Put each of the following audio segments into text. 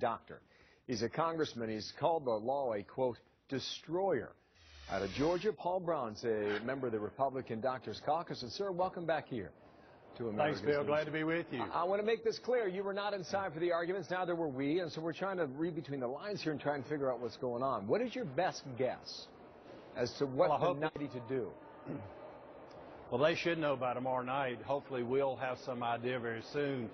doctor. He's a congressman. He's called the law a, quote, destroyer. Out of Georgia, Paul Brown's a member of the Republican Doctors Caucus. And, sir, welcome back here to America's Thanks, Bill. Newsroom. Glad to be with you. I want to make this clear. You were not inside for the arguments. Neither were we. And so we're trying to read between the lines here and try and figure out what's going on. What is your best guess as to what they're not ready to do? Well, they should know by tomorrow night. Hopefully we'll have some idea very soon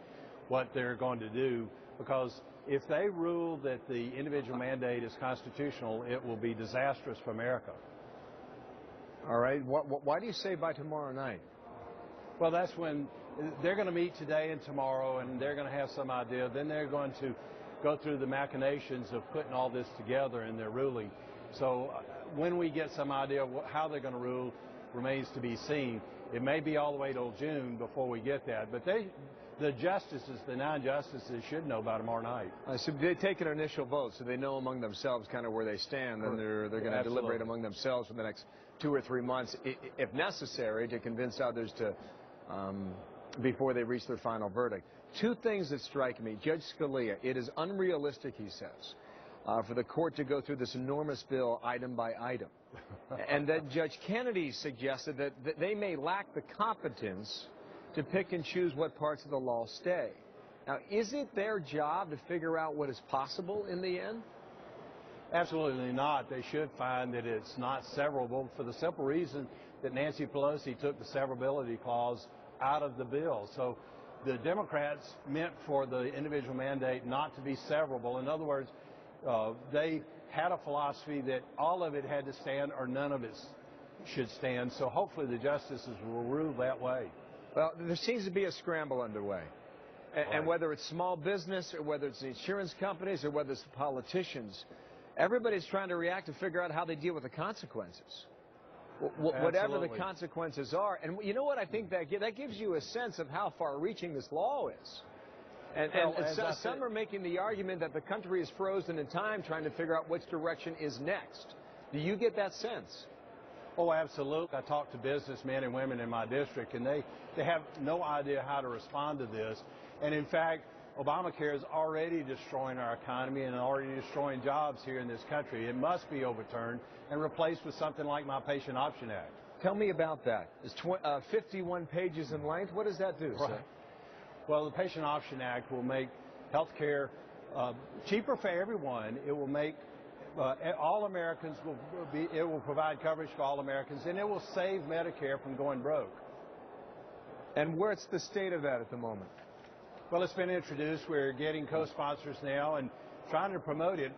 what they're going to do, because if they rule that the individual mandate is constitutional, it will be disastrous for America. All right. Why do you say by tomorrow night? Well, that's when they're going to meet today and tomorrow, and they're going to have some idea. Then they're going to go through the machinations of putting all this together in their ruling. So when we get some idea of how they're going to rule remains to be seen. It may be all the way till June before we get that. But the justices, the 9 justices, should know by tomorrow night. So they take an initial vote, so they know among themselves kind of where they stand, and they're going to deliberate among themselves for the next 2 or 3 months, if necessary, to convince others to before they reach their final verdict. 2 things that strike me. Judge Scalia, it is unrealistic, he says, for the court to go through this enormous bill item by item. And that Judge Kennedy suggested that they may lack the competence to pick and choose what parts of the law stay. Now, is it their job to figure out what is possible in the end? Absolutely not. They should find that it's not severable for the simple reason that Nancy Pelosi took the severability clause out of the bill. So the Democrats meant for the individual mandate not to be severable. In other words, they had a philosophy that all of it had to stand or none of it should stand. So hopefully the justices will rule that way. Well, there seems to be a scramble underway. And whether it's small business or whether it's the insurance companies or whether it's the politicians, everybody's trying to react to figure out how they deal with the consequences. Whatever the consequences are. And you know what I think that gives you a sense of how far-reaching this law is. And some are making the argument that the country is frozen in time trying to figure out which direction is next. Do you get that sense? Oh, absolutely. I talk to businessmen and women in my district, and they have no idea how to respond to this. And in fact, ObamaCare is already destroying our economy and already destroying jobs here in this country. It must be overturned and replaced with something like my Patient Option Act. Tell me about that. It's 51 pages in length. What does that do, sir? Well, the Patient Option Act will make health care cheaper for everyone. It will make all Americans it will provide coverage for all Americans, and it will save Medicare from going broke. And where's the state of that at the moment? Well, it's been introduced. We're getting co-sponsors now and trying to promote it.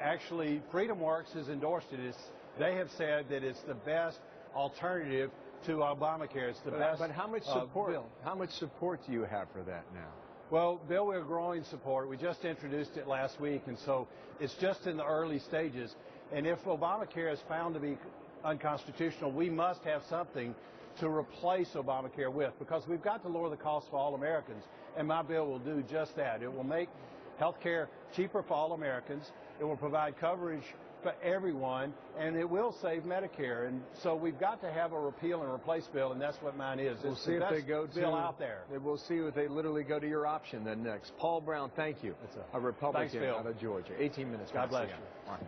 Actually, FreedomWorks has endorsed it. They have said that it's the best alternative to ObamaCare. It's the best. But how much support? How much support do you have for that now? Well, Bill, we're growing support. We just introduced it last week, and so it's just in the early stages. And if ObamaCare is found to be unconstitutional, we must have something to replace ObamaCare with, because we've got to lower the cost for all Americans, and my bill will do just that. It will make health care cheaper for all Americans. It will provide coverage for everyone, and it will save Medicare. And so we've got to have a repeal and replace bill, and that's what mine is. We'll see if they go to bill out there. We'll see if they literally go to your option then next. Paul Broun, thank you. A Republican out of Georgia. 18 minutes. God bless you. All right.